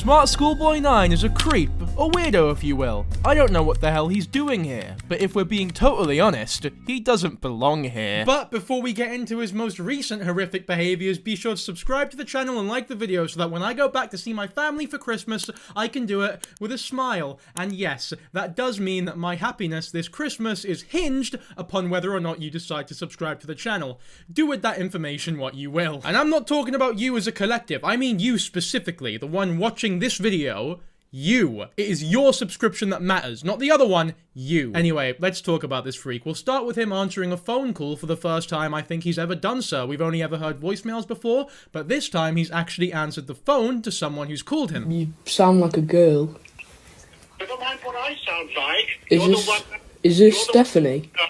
Smartschoolboy9 is a creep, a weirdo if you will. I don't know what the hell he's doing here, but if we're being totally honest, he doesn't belong here. But before we get into his most recent horrific behaviors, be sure to subscribe to the channel and like the video so that when I go back to see my family for Christmas, I can do it with a smile. And yes, that does mean that my happiness this Christmas is hinged upon whether or not you decide to subscribe to the channel. Do with that information what you will. And I'm not talking about you as a collective, I mean you specifically, the one watching this video. You. It is your subscription that matters, not the other one, you. Anyway, let's talk about this freak. We'll start with him answering a phone call for the first time I think he's ever done so. We've only ever heard voicemails before, but this time he's actually answered the phone to someone who's called him. You sound like a girl. Never mind what I sound like. Is this Stephanie? No.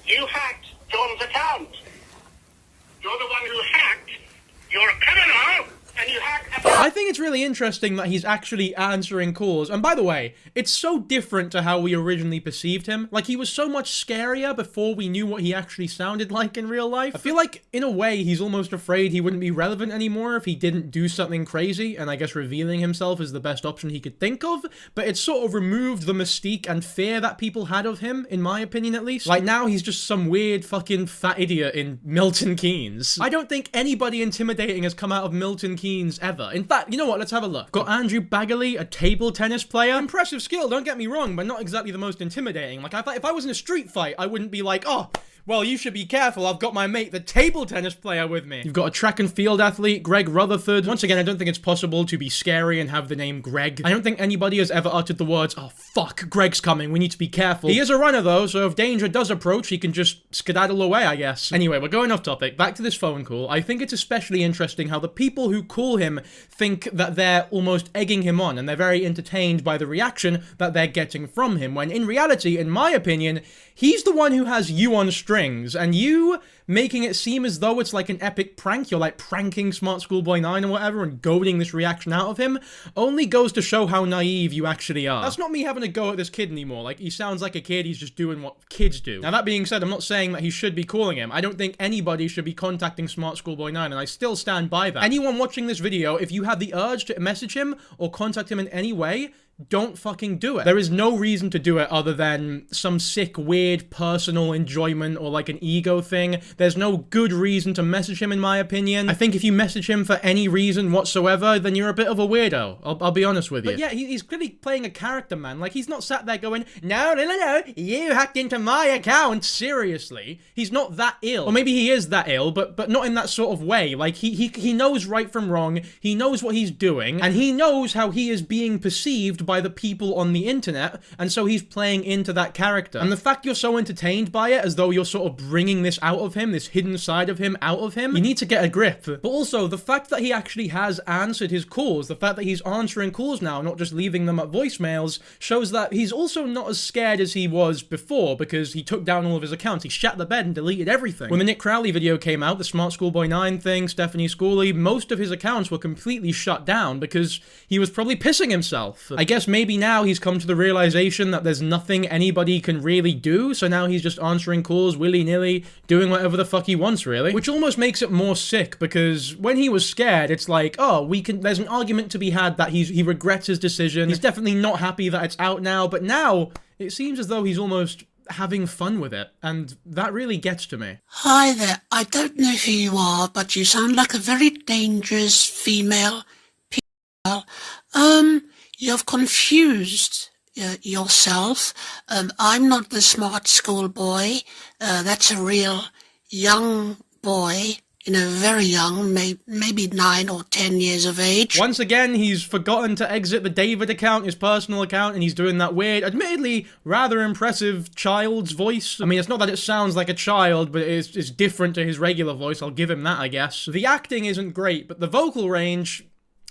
You hacked John's account. You're the one who hacked. You're a criminal. And you hack. I think it's really interesting that he's actually answering calls. And by the way, it's so different to how we originally perceived him. Like, he was so much scarier before we knew what he actually sounded like in real life. I feel like, in a way, he's almost afraid he wouldn't be relevant anymore if he didn't do something crazy. And I guess revealing himself is the best option he could think of. But it sort of removed the mystique and fear that people had of him, in my opinion at least. Like, now he's just some weird fucking fat idiot in Milton Keynes. I don't think anybody intimidating has come out of Milton Keynes ever. In fact, you know what? Let's have a look. Got Andrew Bagley, a table tennis player. Impressive skill, don't get me wrong, but not exactly the most intimidating. Like, if I was in a street fight, I wouldn't be like, oh, well, you should be careful, I've got my mate, the table tennis player, with me. You've got a track and field athlete, Greg Rutherford. Once again, I don't think it's possible to be scary and have the name Greg. I don't think anybody has ever uttered the words, oh fuck, Greg's coming, we need to be careful. He is a runner though, so if danger does approach, he can just skedaddle away, I guess. Anyway, we're going off topic. Back to this phone call. I think it's especially interesting how the people who call him think that they're almost egging him on, and they're very entertained by the reaction that they're getting from him, when in reality, in my opinion, he's the one who has you on strings, and you making it seem as though it's like an epic prank, you're like pranking Smartschoolboy9 or whatever and goading this reaction out of him, only goes to show how naive you actually are. That's not me having a go at this kid anymore. Like, he sounds like a kid, he's just doing what kids do. Now, that being said, I'm not saying that he should be calling him. I don't think anybody should be contacting Smartschoolboy9, and I still stand by that. Anyone watching this video, if you have the urge to message him or contact him in any way, don't fucking do it. There is no reason to do it other than some sick, weird, personal enjoyment or like an ego thing. There's no good reason to message him, in my opinion. I think if you message him for any reason whatsoever, then you're a bit of a weirdo. I'll be honest with you. But yeah, he's clearly playing a character, man. Like, he's not sat there going, no, you hacked into my account. Seriously. He's not that ill. Or maybe he is that ill, but not in that sort of way. Like, he knows right from wrong. He knows what he's doing, and he knows how he is being perceived by the people on the internet, and so he's playing into that character. And the fact you're so entertained by it, as though you're sort of bringing this out of him, this hidden side of him out of him, you need to get a grip. But also, the fact that he actually has answered his calls, the fact that he's answering calls now, not just leaving them at voicemails, shows that he's also not as scared as he was before, because he took down all of his accounts. He shat the bed and deleted everything. When the Nick Crowley video came out, the Smartschoolboy9 thing, Stephanie Schooley, most of his accounts were completely shut down because he was probably pissing himself. I guess maybe now he's come to the realization that there's nothing anybody can really do, so now he's just answering calls willy-nilly, doing whatever the fuck he wants, really. Which almost makes it more sick, because when he was scared, it's like, oh, there's an argument to be had that he regrets his decision, he's definitely not happy that it's out now, but now, it seems as though he's almost having fun with it, and that really gets to me. Hi there, I don't know who you are, but you sound like a very dangerous female people. You've confused yourself. I'm not the smart schoolboy. That's a real young boy, very young, maybe 9 or 10 years of age. Once again, he's forgotten to exit the David account, his personal account, and he's doing that weird, admittedly rather impressive child's voice. I mean, it's not that it sounds like a child, but it's different to his regular voice, I'll give him that, I guess. The acting isn't great, but the vocal range,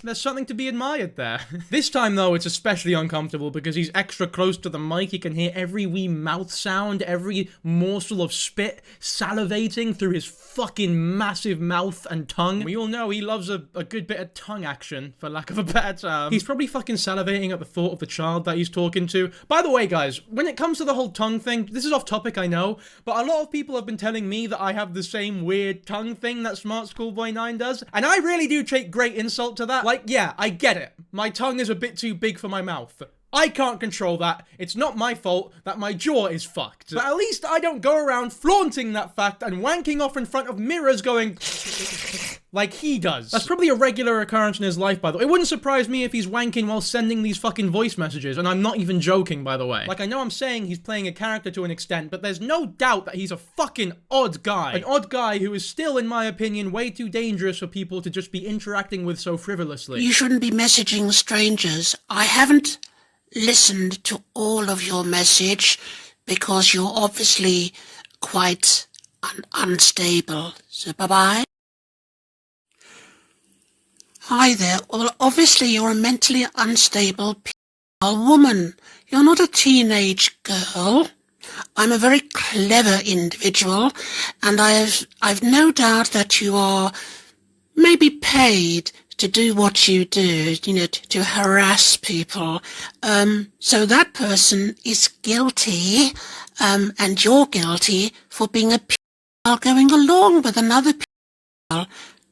there's something to be admired there. This time, though, it's especially uncomfortable because he's extra close to the mic. He can hear every wee mouth sound, every morsel of spit salivating through his fucking massive mouth and tongue. We all know he loves a good bit of tongue action, for lack of a better term. He's probably fucking salivating at the thought of the child that he's talking to. By the way, guys, when it comes to the whole tongue thing, this is off topic, I know, but a lot of people have been telling me that I have the same weird tongue thing that Smartschoolboy9 does, and I really do take great insult to that. Like, Like, yeah, I get it. My tongue is a bit too big for my mouth. I can't control that. It's not my fault that my jaw is fucked. But at least I don't go around flaunting that fact and wanking off in front of mirrors going like he does. That's probably a regular occurrence in his life, by the way. It wouldn't surprise me if he's wanking while sending these fucking voice messages, and I'm not even joking, by the way. Like, I know I'm saying he's playing a character to an extent, but there's no doubt that he's a fucking odd guy. An odd guy who is still, in my opinion, way too dangerous for people to just be interacting with so frivolously. You shouldn't be messaging strangers. I haven't listened to all of your message because you're obviously quite unstable. So bye-bye. Hi there. Well, obviously you're a mentally unstable woman. You're not a teenage girl. I'm a very clever individual, and I've no doubt that you are maybe paid to do what you do, you know, to harass people. So that person is guilty, and you're guilty for being a going along with another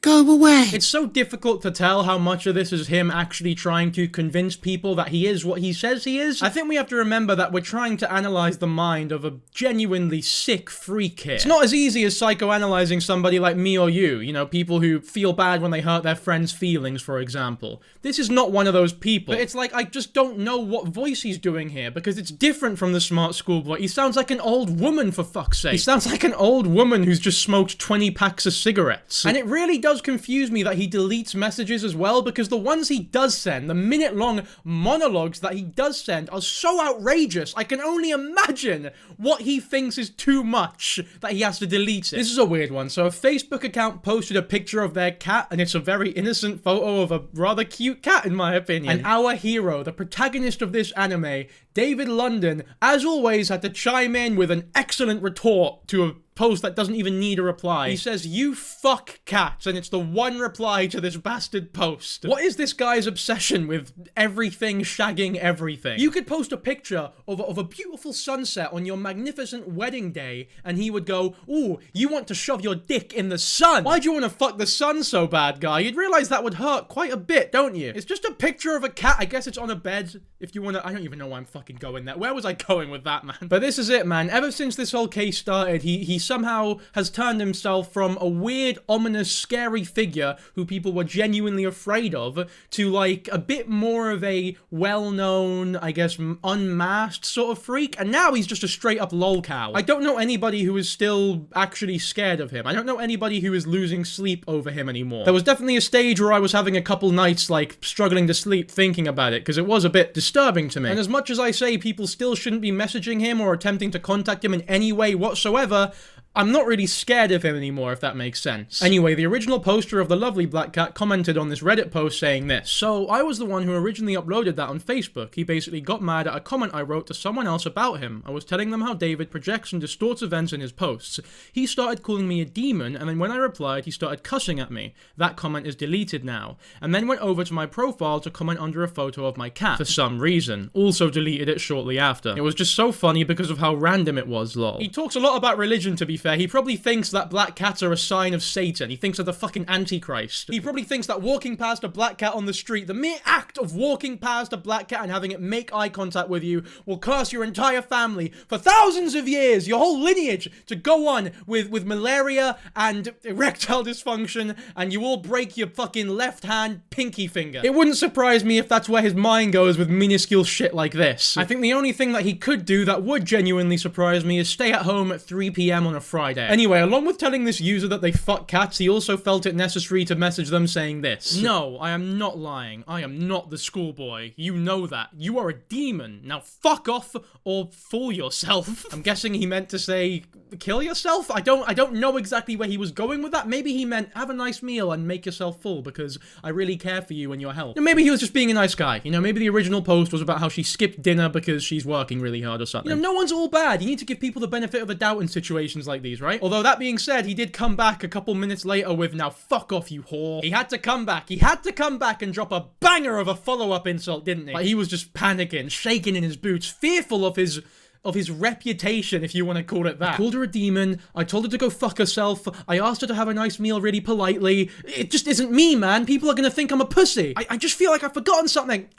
Go away. It's so difficult to tell how much of this is him actually trying to convince people that he is what he says he is. I think we have to remember that we're trying to analyze the mind of a genuinely sick freak here. It's not as easy as psychoanalyzing somebody like me or you know, people who feel bad when they hurt their friends' feelings, for example. This is not one of those people. But it's like, I just don't know what voice he's doing here, because it's different from the smart schoolboy. He sounds like an old woman, for fuck's sake. He sounds like an old woman who's just smoked 20 packs of cigarettes. And it really does confuse me that he deletes messages as well, because the ones he does send, the minute-long monologues that he does send, are so outrageous. I can only imagine what he thinks is too much that he has to delete it. This is a weird one. So a Facebook account posted a picture of their cat, and it's a very innocent photo of a rather cute cat, in my opinion. And our hero, the protagonist of this anime, David London, as always, had to chime in with an excellent retort to a post that doesn't even need a reply. He says, "You fuck cats," and it's the one reply to this bastard post. What is this guy's obsession with everything shagging everything? You could post a picture of a beautiful sunset on your magnificent wedding day, and he would go, "Ooh, you want to shove your dick in the sun? Why do you want to fuck the sun so bad, guy?" You'd realize that would hurt quite a bit, don't you? It's just a picture of a cat. I guess it's on a bed, if you want to. I don't even know why I'm fucking going there. Where was I going with that, man? But this is it, man. Ever since this whole case started, he somehow has turned himself from a weird, ominous, scary figure who people were genuinely afraid of to, like, a bit more of a well-known, I guess, unmasked sort of freak. And now he's just a straight-up lolcow. I don't know anybody who is still actually scared of him. I don't know anybody who is losing sleep over him anymore. There was definitely a stage where I was having a couple nights, like, struggling to sleep thinking about it, because it was a bit disturbing to me. And as much as I say people still shouldn't be messaging him or attempting to contact him in any way whatsoever, I'm not really scared of him anymore, if that makes sense. Anyway, the original poster of the lovely black cat commented on this Reddit post saying this. "So, I was the one who originally uploaded that on Facebook. He basically got mad at a comment I wrote to someone else about him. I was telling them how David projects and distorts events in his posts. He started calling me a demon, and then when I replied, he started cussing at me. That comment is deleted now. And then went over to my profile to comment under a photo of my cat, for some reason. Also deleted it shortly after. It was just so funny because of how random it was, lol." He talks a lot about religion, to be fair. He probably thinks that black cats are a sign of Satan. He thinks they're the fucking Antichrist. He probably thinks that walking past a black cat on the street, the mere act of walking past a black cat and having it make eye contact with you, will curse your entire family for thousands of years, your whole lineage, to go on with malaria and erectile dysfunction, and you all break your fucking left hand pinky finger. It wouldn't surprise me if that's where his mind goes with minuscule shit like this. I think the only thing that he could do that would genuinely surprise me is stay at home at 3 p.m. on a Friday. Anyway, along with telling this user that they fuck cats, he also felt it necessary to message them saying this. "No, I am not lying. I am not the schoolboy. You know that. You are a demon. Now fuck off or fool yourself." I'm guessing he meant to say, kill yourself? I don't know exactly where he was going with that. Maybe he meant, have a nice meal and make yourself full because I really care for you and your health. Maybe he was just being a nice guy. You know, maybe the original post was about how she skipped dinner because she's working really hard or something. You know, no one's all bad. You need to give people the benefit of the doubt in situations like these, right? Although that being said, he did come back a couple minutes later with, "Now fuck off, you whore." He had to come back. He had to come back and drop a banger of a follow-up insult, didn't he? Like, he was just panicking, shaking in his boots, fearful of his of his reputation, if you want to call it that. I called her a demon. I told her to go fuck herself. I asked her to have a nice meal really politely. It just isn't me, man. People are gonna think I'm a pussy. I just feel like I've forgotten something.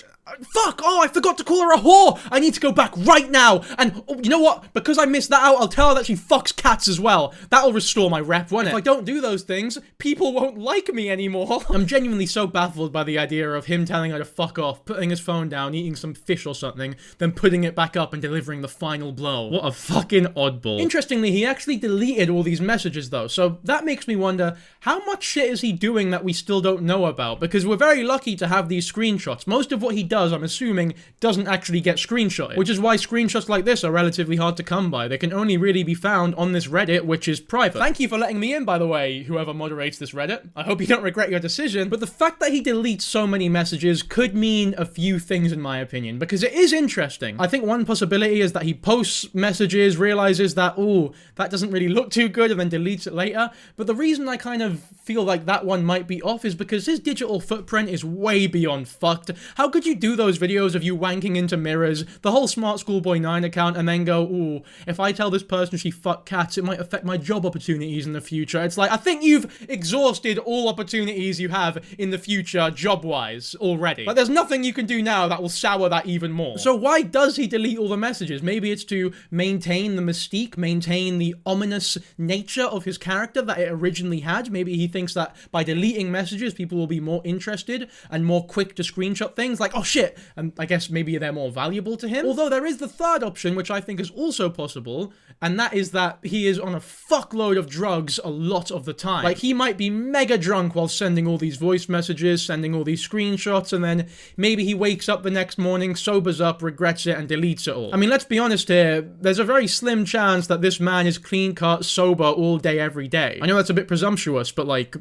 Fuck! Oh, I forgot to call her a whore! I need to go back right now! And, oh, you know what? Because I missed that out, I'll tell her that she fucks cats as well. That'll restore my rep, won't it? If I don't do those things, people won't like me anymore. I'm genuinely so baffled by the idea of him telling her to fuck off, putting his phone down, eating some fish or something, then putting it back up and delivering the final blow. What a fucking oddball. Interestingly, he actually deleted all these messages though, so that makes me wonder, how much shit is he doing that we still don't know about? Because we're very lucky to have these screenshots. Most of what he does, I'm assuming, doesn't actually get screenshotted, which is why screenshots like this are relatively hard to come by. They can only really be found on this Reddit, which is private. Thank you for letting me in, by the way, whoever moderates this Reddit. I hope you don't regret your decision, but the fact that he deletes so many messages could mean a few things in my opinion, because it is interesting. I think one possibility is that he posts messages, realizes that, ooh, that doesn't really look too good, and then deletes it later. But the reason I kind of feel like that one might be off is because his digital footprint is way beyond fucked. How could you do those videos of you wanking into mirrors, the whole Smartschoolboy9 account, and then go, ooh, if I tell this person she fucked cats, it might affect my job opportunities in the future. It's like, I think you've exhausted all opportunities you have in the future job-wise already. Like, there's nothing you can do now that will sour that even more. So why does he delete all the messages? Maybe it's to maintain the mystique, maintain the ominous nature of his character that it originally had. Maybe he thinks that by deleting messages, people will be more interested and more quick to screenshot things, like, oh shit, and I guess maybe they're more valuable to him. Although there is the third option, which I think is also possible, and that is that he is on a fuckload of drugs a lot of the time. Like, he might be mega drunk while sending all these voice messages, sending all these screenshots, and then maybe he wakes up the next morning, sobers up, regrets it, and deletes it all. I mean, let's be honest here, there's a very slim chance that this man is clean-cut, sober all day, every day. I know that's a bit presumptuous, but like,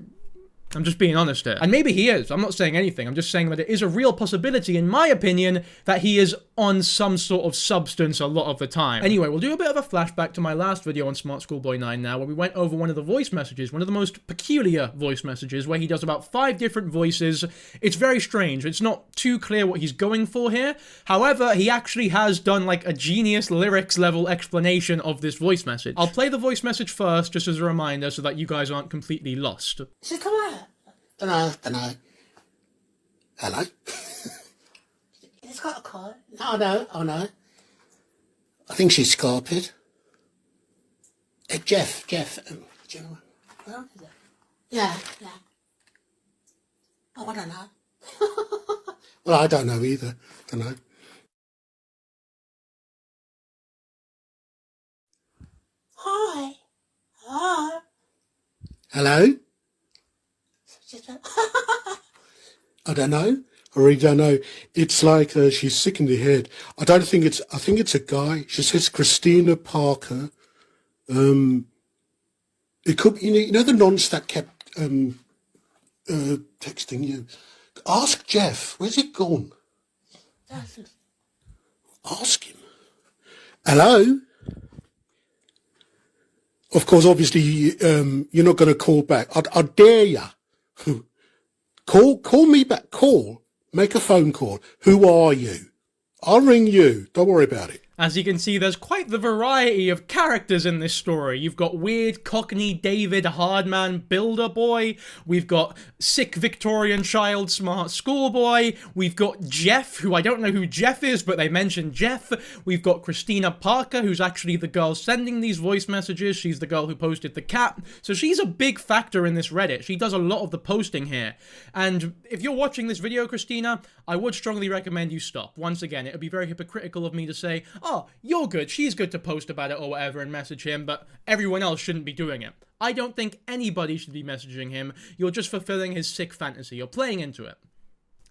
I'm just being honest here. And maybe he is. I'm not saying anything. I'm just saying that it is a real possibility, in my opinion, that he is on some sort of substance a lot of the time. Anyway, we'll do a bit of a flashback to my last video on Smartschoolboy9 now, where we went over one of the voice messages, one of the most peculiar voice messages, where he does about 5 different voices. It's very strange. It's not too clear what he's going for here. However, he actually has done like a genius lyrics level explanation of this voice message. I'll play the voice message first, just as a reminder, so that you guys aren't completely lost. She's come out. Dunno. Hello? It's got a call. No, oh no. I think she's scarped. Jeff, do you know where is it? Yeah. Oh, I don't know. Well, I don't know either. Dunno. Hi. Hello? I don't know. I really don't know. It's like she's sick in the head. I think it's a guy. She says Christina Parker. It could be, you know the nonce that kept texting you. Ask Jeff. Where's he gone? Ask him. Hello? Of course, obviously, you're not going to call back. I dare you. Call me back. Make a phone call. Who are you? I'll ring you. Don't worry about it. As you can see, there's quite the variety of characters in this story. You've got weird Cockney David Hardman Builder Boy. We've got sick Victorian child smart schoolboy. We've got Jeff, who I don't know who Jeff is, but they mentioned Jeff. We've got Christina Parker, who's actually the girl sending these voice messages. She's the girl who posted the cat. So she's a big factor in this Reddit. She does a lot of the posting here. And if you're watching this video, Christina, I would strongly recommend you stop. Once again, it would be very hypocritical of me to say, oh, you're good, she's good to post about it or whatever and message him, but everyone else shouldn't be doing it. I don't think anybody should be messaging him. You're just fulfilling his sick fantasy. You're playing into it.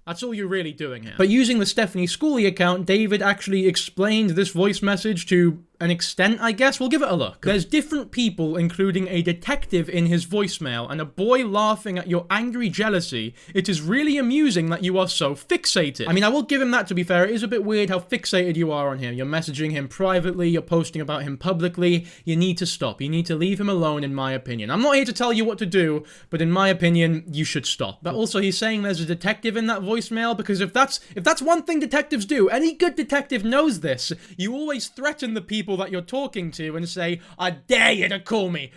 That's all you're really doing here. But using the Stephanie Schooley account, David actually explained this voice message to an extent, I guess. We'll give it a look. There's different people, including a detective in his voicemail, and a boy laughing at your angry jealousy. It is really amusing that you are so fixated. I mean, I will give him that, to be fair. It is a bit weird how fixated you are on him. You're messaging him privately, you're posting about him publicly. You need to stop. You need to leave him alone, in my opinion. I'm not here to tell you what to do, but in my opinion, you should stop. But also, he's saying there's a detective in that voicemail, because if that's one thing detectives do, any good detective knows this. You always threaten the people that you're talking to and say, I dare you to call me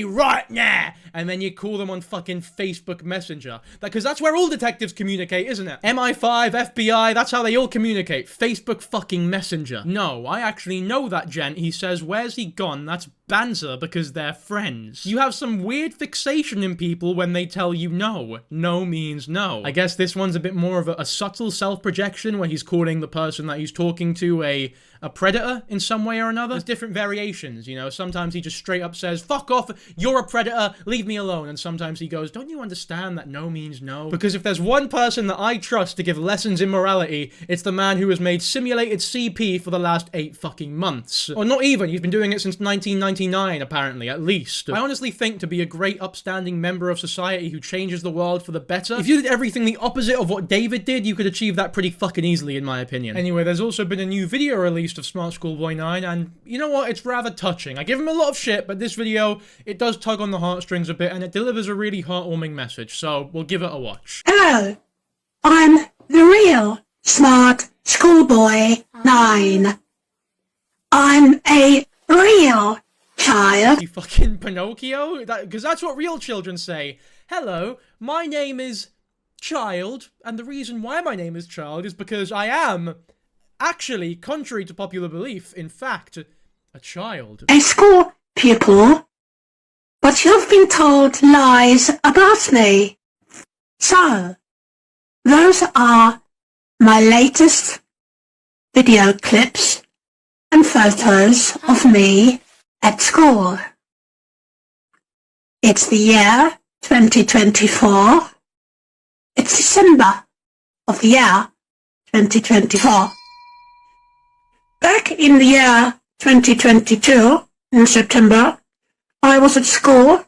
right now, and then you call them on fucking Facebook Messenger. Because that's where all detectives communicate, isn't it? MI5, FBI, that's how they all communicate. Facebook fucking Messenger. No, I actually know that gent. He says, where's he gone? That's banter because they're friends. You have some weird fixation in people when they tell you no. No means no. I guess this one's a bit more of a subtle self-projection where he's calling the person that he's talking to a predator in some way or another. There's different variations, you know. Sometimes he just straight up says, fuck off, you're a predator, leave me alone. And sometimes he goes, don't you understand that no means no? Because if there's one person that I trust to give lessons in morality, it's the man who has made simulated CP for the last 8 fucking months. Or not even, he's been doing it since 1999, apparently, at least. I honestly think to be a great upstanding member of society who changes the world for the better, if you did everything the opposite of what David did, you could achieve that pretty fucking easily, in my opinion. Anyway, there's also been a new video released of Smartschoolboy9, and you know what? It's rather touching. I give him a lot of shit, but this video, it does tug on the heartstrings a bit, and it delivers a really heartwarming message, so we'll give it a watch. Hello, I'm the real Smart Schoolboy 9. I'm a real child. You fucking Pinocchio? Because that's what real children say. Hello, my name is Child, and the reason why my name is Child is because I am actually, contrary to popular belief, in fact, a child. A school pupil, but you've been told lies about me. So, those are my latest video clips and photos of me at school. It's the year 2024. It's December of the year 2024. Back in the year 2022, in September, I was at school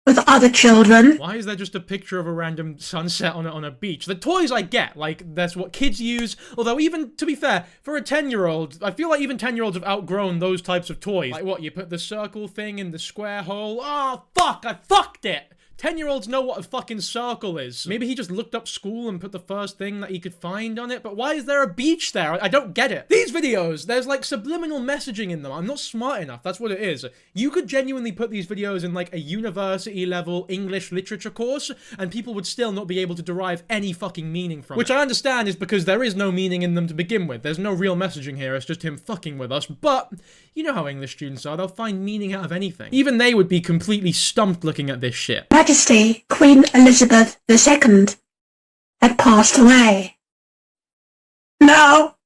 with other children. Why is there just a picture of a random sunset on a beach? The toys I get, like, that's what kids use. Although even, to be fair, for a 10-year-old, I feel like even 10-year-olds have outgrown those types of toys. Like what, you put the circle thing in the square hole? Oh, fuck, I fucked it! 10-year-olds know what a fucking circle is. Maybe he just looked up school and put the first thing that he could find on it, but why is there a beach there? I don't get it. These videos, there's like subliminal messaging in them. I'm not smart enough, that's what it is. You could genuinely put these videos in like a university level English literature course, and people would still not be able to derive any fucking meaning from it. Which I understand is because there is no meaning in them to begin with. There's no real messaging here, it's just him fucking with us, but you know how English students are, they'll find meaning out of anything. Even they would be completely stumped looking at this shit. Majesty Queen Elizabeth II had passed away. Now,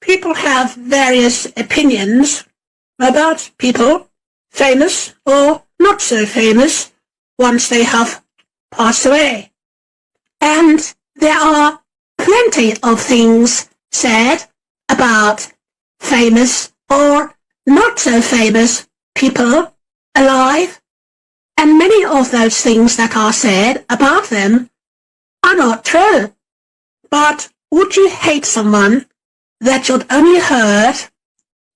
people have various opinions about people, famous or not so famous, once they have passed away. And there are plenty of things said about famous or not so famous people alive. And many of those things that are said about them are not true. But would you hate someone that you'd only heard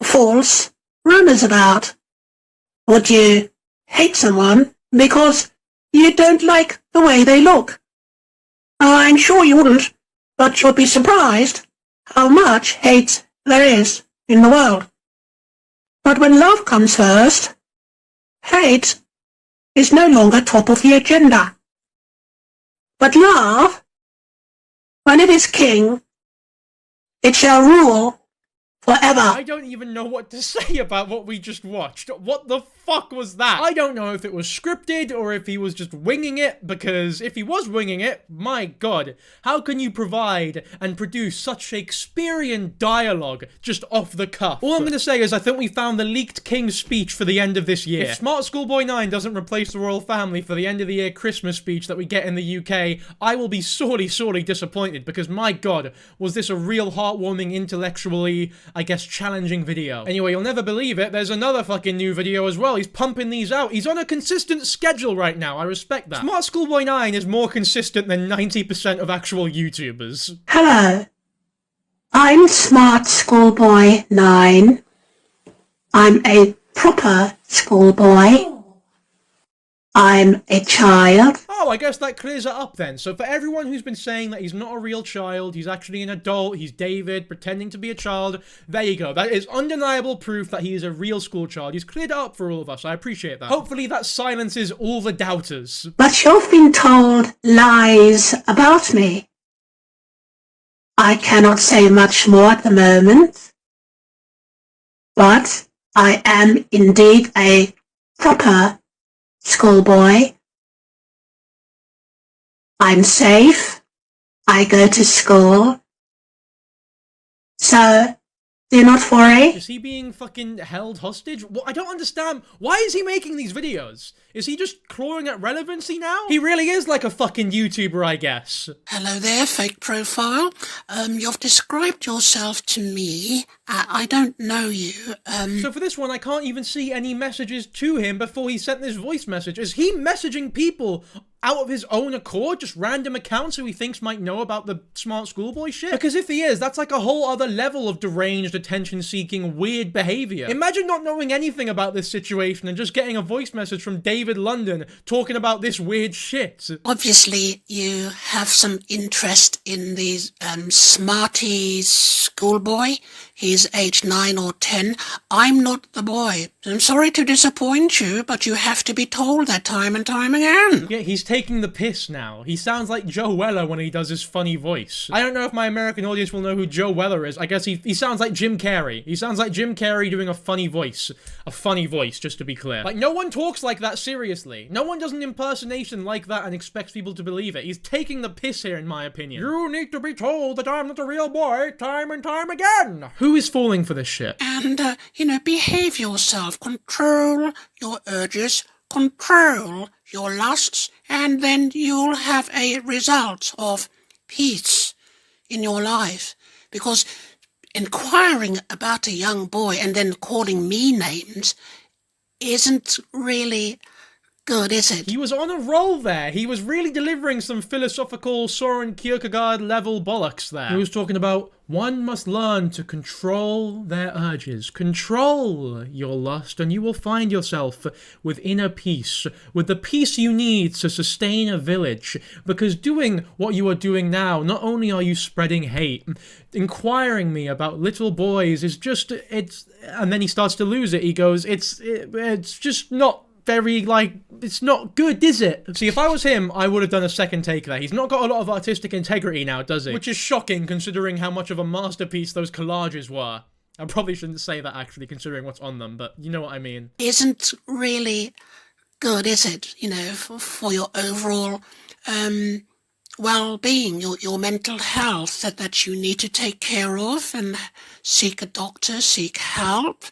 false rumors about? Would you hate someone because you don't like the way they look? I'm sure you wouldn't, but you'll be surprised how much hate there is in the world. But when love comes first, hate is no longer top of the agenda. But love, when it is king, it shall rule forever. I don't even know what to say about what we just watched. What the fuck was that? I don't know if it was scripted or if he was just winging it, because if he was winging it, my god, how can you provide and produce such Shakespearean dialogue just off the cuff? All I'm gonna say is I think we found the leaked King's speech for the end of this year. If Smartschoolboy9 doesn't replace the royal family for the end of the year Christmas speech that we get in the UK, I will be sorely, sorely disappointed, because my god, was this a real heartwarming, intellectually I guess, challenging video. Anyway, you'll never believe it, there's another fucking new video as well. He's pumping these out. He's on a consistent schedule right now. I respect that. Smartschoolboy9 is more consistent than 90% of actual YouTubers. Hello, I'm Smartschoolboy9. I'm a proper schoolboy. I'm a child. Oh, I guess that clears it up then. So for everyone who's been saying that he's not a real child, he's actually an adult, he's David, pretending to be a child, there you go. That is undeniable proof that he is a real school child. He's cleared it up for all of us. I appreciate that. Hopefully that silences all the doubters. But you've been told lies about me. I cannot say much more at the moment, but I am indeed a proper schoolboy. I'm safe. I go to school. So, do not worry. Is he being fucking held hostage? Well, I don't understand. Why is he making these videos? Is he just clawing at relevancy now? He really is like a fucking YouTuber, I guess. Hello there, fake profile. You've described yourself to me. I don't know you. So for this one, I can't even see any messages to him before he sent this voice message. Is he messaging people out of his own accord, just random accounts who he thinks might know about the smart schoolboy shit? Because if he is, that's like a whole other level of deranged, attention-seeking, weird behavior. Imagine not knowing anything about this situation and just getting a voice message from David London talking about this weird shit. Obviously, you have some interest in the smarty schoolboy. He's age 9 or 10. I'm not the boy. I'm sorry to disappoint you, but you have to be told that time and time again. Yeah, he's taking the piss now. He sounds like Joe Weller when he does his funny voice. I don't know if my American audience will know who Joe Weller is. I guess he sounds like Jim Carrey. He sounds like Jim Carrey doing a funny voice. A funny voice, just to be clear. Like, no one talks like that seriously. No one does an impersonation like that and expects people to believe it. He's taking the piss here, in my opinion. You need to be told that I'm not a real boy time and time again. Who is falling for this shit? And, behave yourself. Control your urges. Control your lusts. And then you'll have a result of peace in your life. Because inquiring about a young boy and then calling me names isn't really good, is it? He was on a roll there. He was really delivering some philosophical Soren Kierkegaard level bollocks there. He was talking about one must learn to control their urges. Control your lust and you will find yourself with inner peace, with the peace you need to sustain a village. Because doing what you are doing now, not only are you spreading hate, inquiring me about little boys is just, and then he starts to lose it. He goes, it's just not very, it's not good, is it? See, if I was him, I would have done a second take there. He's not got a lot of artistic integrity now, does he? Which is shocking, considering how much of a masterpiece those collages were. I probably shouldn't say that, actually, considering what's on them, but you know what I mean. Isn't really good, is it? For your overall, well-being, your mental health that you need to take care of and seek a doctor, seek help,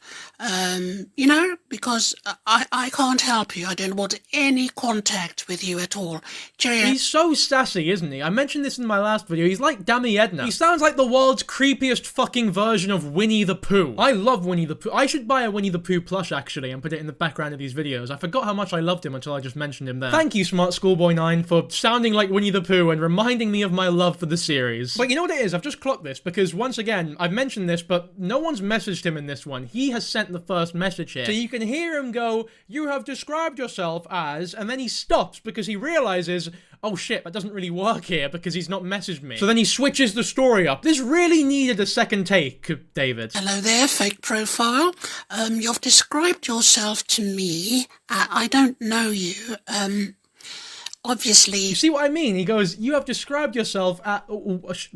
because I can't help you. I don't want any contact with you at all. Cheerio. He's so sassy, isn't he? I mentioned this in my last video. He's like Dammy Edna. He sounds like the world's creepiest fucking version of Winnie the Pooh. I love Winnie the Pooh. I should buy a Winnie the Pooh plush, actually, and put it in the background of these videos. I forgot how much I loved him until I just mentioned him there. Thank you, Smartschoolboy9, for sounding like Winnie the Pooh and reminding me of my love for the series. But you know what it is? I've just clocked this, because once again, I've mentioned this, but no one's messaged him in this one. He has sent the first message here. So you can hear him go, "You have described yourself as," and then he stops because he realizes, oh shit, that doesn't really work here because he's not messaged me. So then he switches the story up. This really needed a second take, David. Hello there, fake profile. You've described yourself to me. I don't know you. Obviously. You see what I mean? He goes, "You have described yourself at..."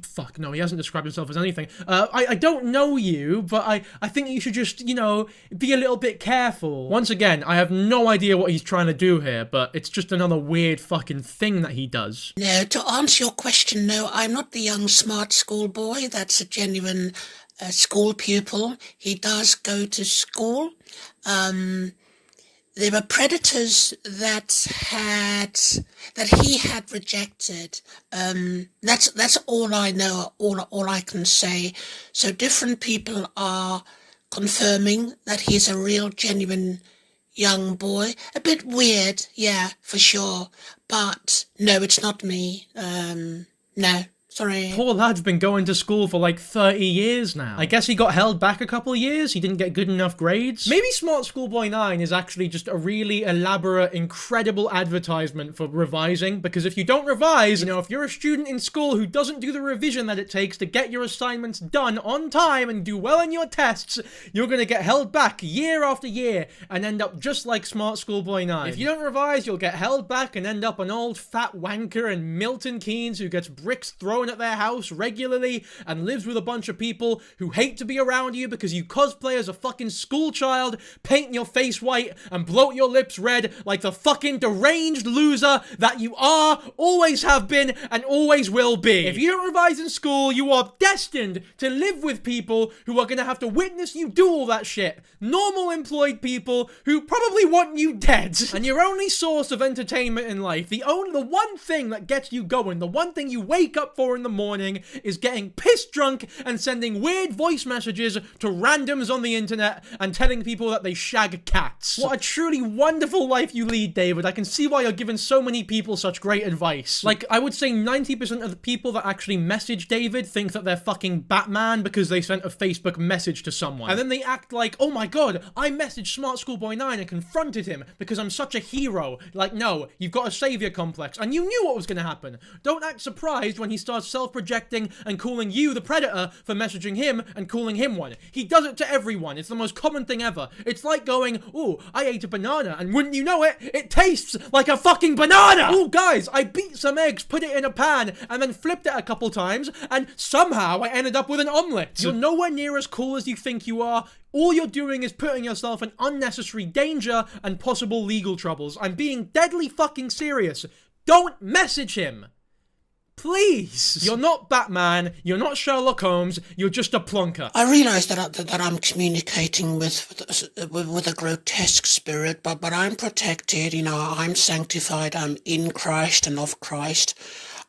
fuck, no, he hasn't described himself as anything. I don't know you, but I think you should just, be a little bit careful. Once again, I have no idea what he's trying to do here, but it's just another weird fucking thing that he does. No, to answer your question, no, I'm not the young smart schoolboy. That's a genuine school pupil. He does go to school. there were predators that he had rejected. That's all I know, all I can say. So different people are confirming that he's a real genuine young boy. A bit weird, yeah, for sure. But no, it's not me. No. Sorry. Poor lad's been going to school for like 30 years now. I guess he got held back a couple years, he didn't get good enough grades. Maybe Smartschoolboy9 is actually just a really elaborate, incredible advertisement for revising, because if you don't revise, you know, if you're a student in school who doesn't do the revision that it takes to get your assignments done on time and do well in your tests, you're gonna get held back year after year and end up just like Smartschoolboy9. If you don't revise, you'll get held back and end up an old fat wanker in Milton Keynes who gets bricks thrown at their house regularly and lives with a bunch of people who hate to be around you because you cosplay as a fucking school child, paint your face white, and bloat your lips red like the fucking deranged loser that you are, always have been, and always will be. If you don't revise in school, you are destined to live with people who are gonna have to witness you do all that shit. Normal employed people who probably want you dead. And your only source of entertainment in life, the one thing that gets you going, the one thing you wake up for in the morning, is getting pissed drunk and sending weird voice messages to randoms on the internet and telling people that they shag cats. What a truly wonderful life you lead, David. I can see why you're giving so many people such great advice. Like, I would say 90% of the people that actually message David think that they're fucking Batman because they sent a Facebook message to someone. And then they act like, oh my god, I messaged Smartschoolboy9 and confronted him because I'm such a hero. Like, no, you've got a savior complex and you knew what was gonna happen. Don't act surprised when he starts self-projecting and calling you the predator for messaging him and calling him one. He does it to everyone. It's the most common thing ever. It's like going, ooh, I ate a banana, and wouldn't you know it, it tastes like a fucking banana! Oh, guys, I beat some eggs, put it in a pan, and then flipped it a couple times, and somehow I ended up with an omelette. You're nowhere near as cool as you think you are. All you're doing is putting yourself in unnecessary danger and possible legal troubles. I'm being deadly fucking serious. Don't message him. Please! You're not Batman, you're not Sherlock Holmes, you're just a plonker. I realise that I'm communicating with a grotesque spirit, but I'm protected, you know, I'm sanctified, I'm in Christ and of Christ.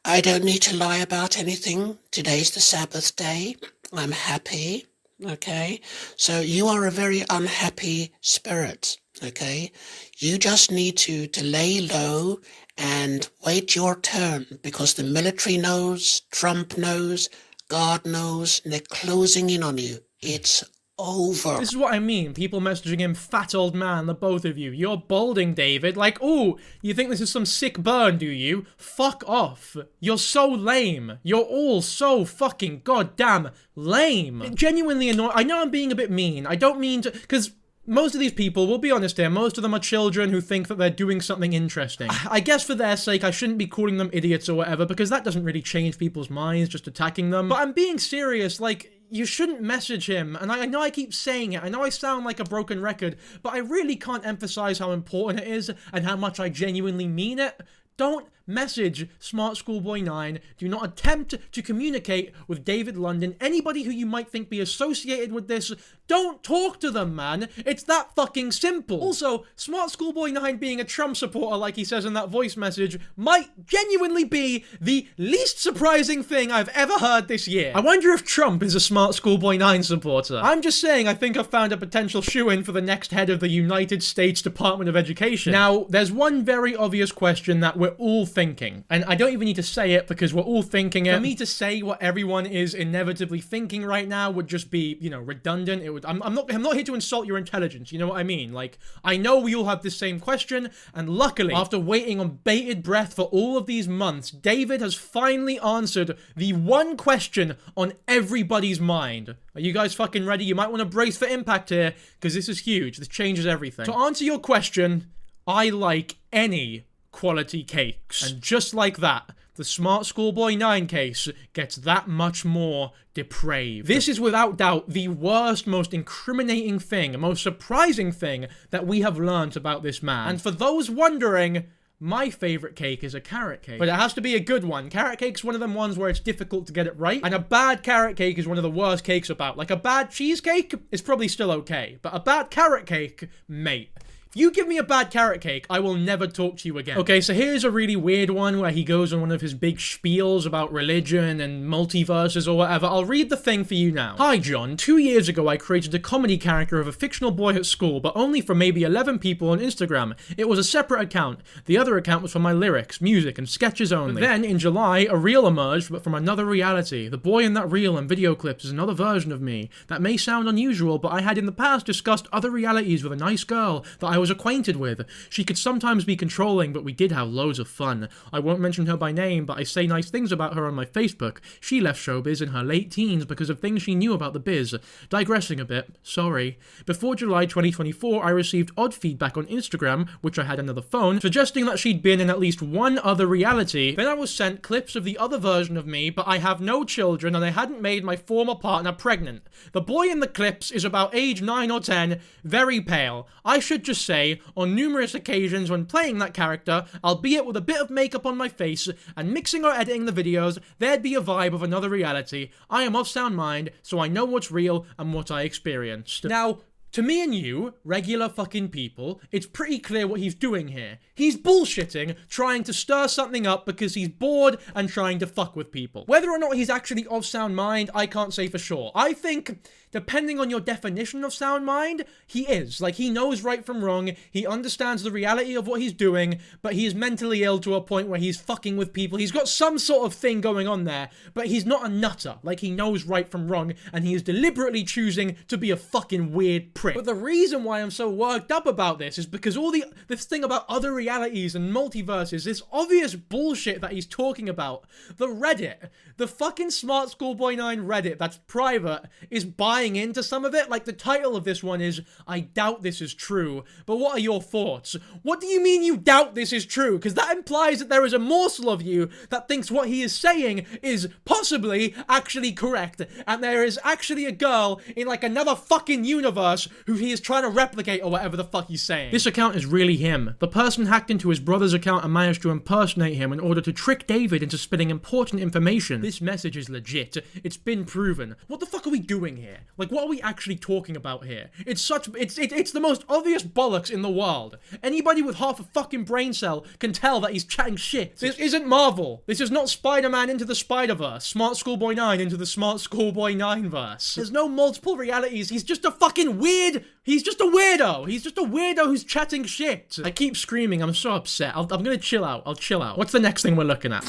I don't need to lie about anything. Today's the Sabbath day. I'm happy, okay? So you are a very unhappy spirit, okay? You just need to lay low and wait your turn, because the military knows, Trump knows, God knows, and they're closing in on you. It's over. This is what I mean. People messaging him, fat old man, the both of you. You're balding, David. Like, ooh, you think this is some sick burn, do you? Fuck off. You're so lame. You're all so fucking goddamn lame. Genuinely annoying. I know I'm being a bit mean. I don't mean to, because most of these people, we'll be honest here, most of them are children who think that they're doing something interesting. I guess for their sake, I shouldn't be calling them idiots or whatever, because that doesn't really change people's minds, just attacking them. But I'm being serious, like, you shouldn't message him, and I know I keep saying it, I know I sound like a broken record, but I really can't emphasize how important it is, and how much I genuinely mean it. Don't message Smartschoolboy9. Do not attempt to communicate with David London. Anybody who you might think be associated with this, don't talk to them, man. It's that fucking simple. Also, Smartschoolboy9 being a Trump supporter, like he says in that voice message, might genuinely be the least surprising thing I've ever heard this year. I wonder if Trump is a Smartschoolboy9 supporter. I'm just saying, I think I've found a potential shoo-in for the next head of the United States Department of Education. Now, there's one very obvious question that we're all thinking, and I don't even need to say it because we're all thinking it. For me to say what everyone is inevitably thinking right now would just be, you know, redundant. It would. I'm not here to insult your intelligence. You know what I mean? Like, I know we all have the same question, and luckily, after waiting on bated breath for all of these months, David has finally answered the one question on everybody's mind. Are you guys fucking ready? You might want to brace for impact here, because this is huge. This changes everything. To answer your question, I like any quality cakes. And just like that, the Smartschoolboy9 case gets that much more depraved. This is without doubt the worst, most incriminating thing, most surprising thing that we have learnt about this man. And for those wondering, my favorite cake is a carrot cake. But it has to be a good one. Carrot cake's one of them ones where it's difficult to get it right. And a bad carrot cake is one of the worst cakes about. Like, a bad cheesecake is probably still okay. But a bad carrot cake, mate. If you give me a bad carrot cake, I will never talk to you again. Okay, so here's a really weird one where he goes on one of his big spiels about religion and multiverses or whatever. I'll read the thing for you now. Hi, John. 2 years ago, I created a comedy character of a fictional boy at school, but only for maybe 11 people on Instagram. It was a separate account. The other account was for my lyrics, music, and sketches only. But then, in July, a reel emerged, but from another reality. The boy in that reel and video clips is another version of me. That may sound unusual, but I had in the past discussed other realities with a nice girl that I was acquainted with. She could sometimes be controlling, but we did have loads of fun. I won't mention her by name, but I say nice things about her on my Facebook. She left showbiz in her late teens because of things she knew about the biz. Digressing a bit, sorry. Before July 2024, I received odd feedback on Instagram, which I had another phone, suggesting that she'd been in at least one other reality. Then I was sent clips of the other version of me, but I have no children and I hadn't made my former partner pregnant. The boy in the clips is about age 9 or 10, very pale. I should just say, on numerous occasions when playing that character, albeit with a bit of makeup on my face, and mixing or editing the videos, there'd be a vibe of another reality. I am of sound mind, so I know what's real and what I experienced. Now, to me and you, regular fucking people, it's pretty clear what he's doing here. He's bullshitting, trying to stir something up because he's bored and trying to fuck with people. Whether or not he's actually of sound mind, I can't say for sure. I think, depending on your definition of sound mind, he is. Like, he knows right from wrong, he understands the reality of what he's doing, but he is mentally ill to a point where he's fucking with people. He's got some sort of thing going on there, but he's not a nutter. Like, he knows right from wrong, and he is deliberately choosing to be a fucking weird prick. But the reason why I'm so worked up about this is because all this thing about other realities and multiverses, this obvious bullshit that he's talking about, the Reddit, the fucking Smartschoolboy9 Reddit that's private, is buying into some of it. Like, the title of this one is, I doubt this is true, but what are your thoughts? What do you mean you doubt this is true? Because that implies that there is a morsel of you that thinks what he is saying is possibly actually correct, and there is actually a girl in like another fucking universe who he is trying to replicate or whatever the fuck he's saying. This account is really him. The person hacked into his brother's account and managed to impersonate him in order to trick David into spitting important information. This message is legit. It's been proven. What the fuck are we doing here? Like, what are we actually talking about here? It's the most obvious bollocks in the world. Anybody with half a fucking brain cell can tell that he's chatting shit. This isn't Marvel. This is not Spider-Man into the Spider-Verse. Smartschoolboy9 into the Smartschoolboy9 verse. There's no multiple realities. He's just a fucking weird. He's just a weirdo. He's just a weirdo who's chatting shit. I keep screaming. I'm so upset. I'm gonna chill out. I'll chill out. What's the next thing we're looking at?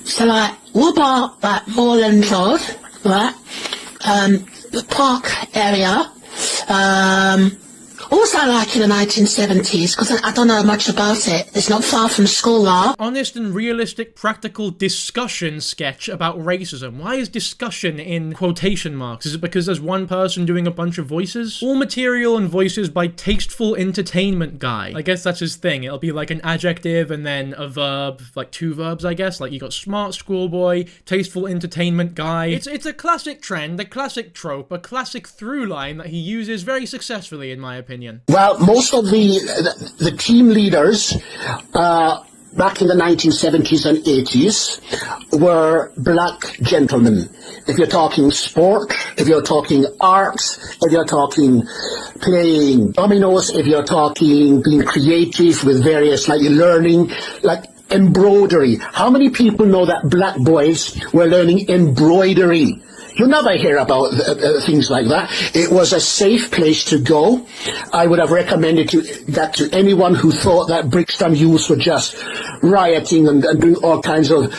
So, like, what about, like, Moreland Road, right? The park area, also like in the 1970s, because I don't know much about it. It's not far from school, though. Honest and realistic practical discussion sketch about racism. Why is discussion in quotation marks? Is it because there's one person doing a bunch of voices? All material and voices by Tasteful Entertainment Guy. I guess that's his thing. It'll be like an adjective and then a verb, like 2 verbs, I guess. Like you got smart schoolboy, tasteful entertainment guy. It's a classic trend, a classic trope, a classic through line that he uses very successfully, in my opinion. Well, most of the team leaders back in the 1970s and 80s were black gentlemen. If you're talking sport, if you're talking arts, if you're talking playing dominoes, if you're talking being creative with various, like learning, like embroidery. How many people know that black boys were learning embroidery? You never hear about things like that. It was a safe place to go. I would have recommended that to anyone who thought that Brixton youths were just rioting and doing all kinds of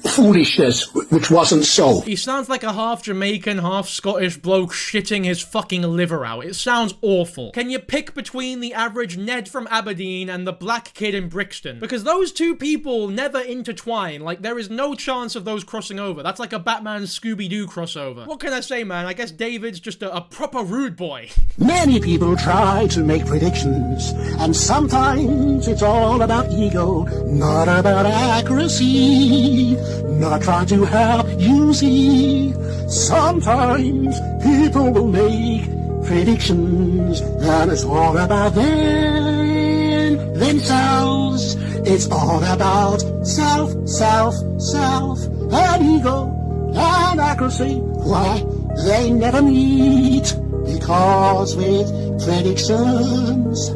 foolishness, which wasn't so. He sounds like a half Jamaican, half Scottish bloke shitting his fucking liver out. It sounds awful. Can you pick between the average Ned from Aberdeen and the black kid in Brixton? Because those two people never intertwine. Like, there is no chance of those crossing over. That's like a Batman Scooby-Doo crossover. What can I say, man? I guess David's just a proper rude boy. Many people try to make predictions, and sometimes it's all about ego, not about accuracy. Not trying to help you see. Sometimes people will make predictions, and it's all about themselves. It's all about self, and ego, and accuracy. Why, they never meet, because with predictions,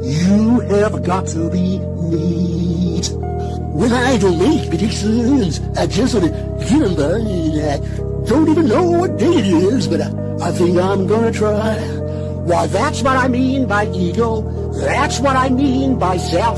You have got to be neat. When I don't make predictions, I just sort of get them by. I don't even know what day it is, but I think I'm gonna try. Why, that's what I mean by ego. That's what I mean by self.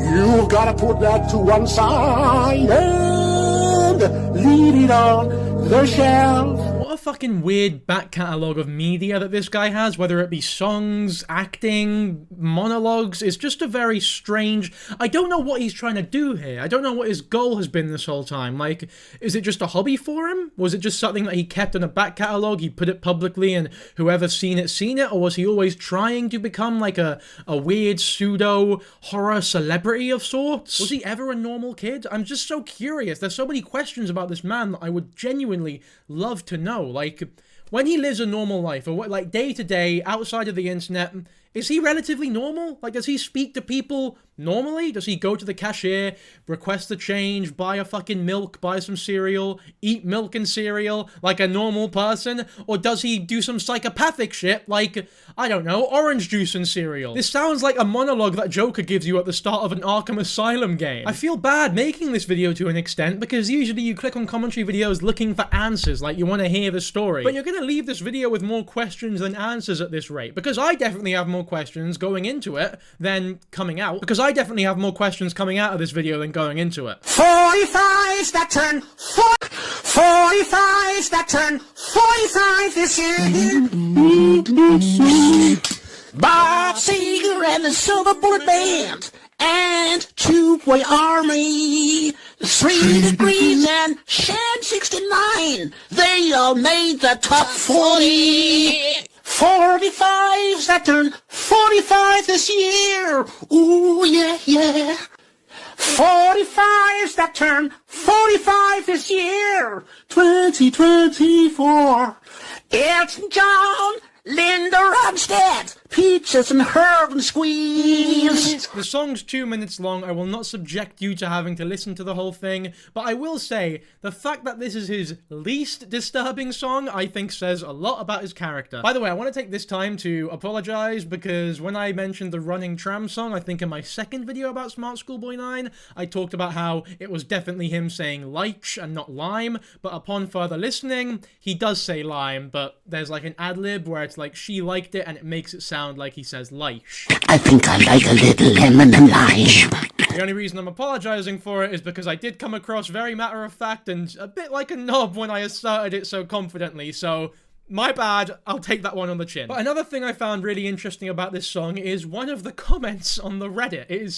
You've gotta put that to one side and leave it on the shelf. What a fucking weird back catalogue of media that this guy has, whether it be songs, acting, monologues. It's just a very strange... I don't know what he's trying to do here. I don't know what his goal has been this whole time. Like, is it just a hobby for him? Was it just something that he kept in a back catalogue, he put it publicly, and whoever's seen it? Or was he always trying to become like a weird pseudo-horror celebrity of sorts? Was he ever a normal kid? I'm just so curious. There's so many questions about this man that I would genuinely love to know. Like, when he lives a normal life, or what, like day to day, outside of the internet, is he relatively normal? Like, does he speak to people normally? Does he go to the cashier, request a change, buy a fucking milk, buy some cereal, eat milk and cereal like a normal person? Or does he do some psychopathic shit like, I don't know, orange juice and cereal? This sounds like a monologue that Joker gives you at the start of an Arkham Asylum game. I feel bad making this video to an extent, because usually you click on commentary videos looking for answers, like you want to hear the story. But you're gonna leave this video with more questions than answers at this rate, because I definitely have more questions going into it than coming out, because I definitely have more questions coming out of this video than going into it. 45's that turn 45's that turn 45 this year. Bob Seger and the Silver Bullet Band and Two Boy Army, 3 Degrees and Shan 69, they all made the top 40. 45's that turn 45 this year. Ooh, yeah, yeah. 45's that turn 45 this year. 2024. Elton John, Linda Ronstadt, Peaches and Herb and Squeeze. The song's 2 minutes long. I will not subject you to having to listen to the whole thing, but I will say, the fact that this is his least disturbing song, I think says a lot about his character. By the way, I want to take this time to apologize, because when I mentioned the Running Tram song, I think in my second video about Smartschoolboy9, I talked about how it was definitely him saying lyche and not lime, but upon further listening, he does say lime, but there's like an ad-lib where it's like, she liked it, and it makes it sound like he says lyche. I think I like a little lemon and lime. The only reason I'm apologizing for it is because I did come across very matter-of-fact and a bit like a knob when I asserted it so confidently, so my bad, I'll take that one on the chin. But another thing I found really interesting about this song is one of the comments on the Reddit. It is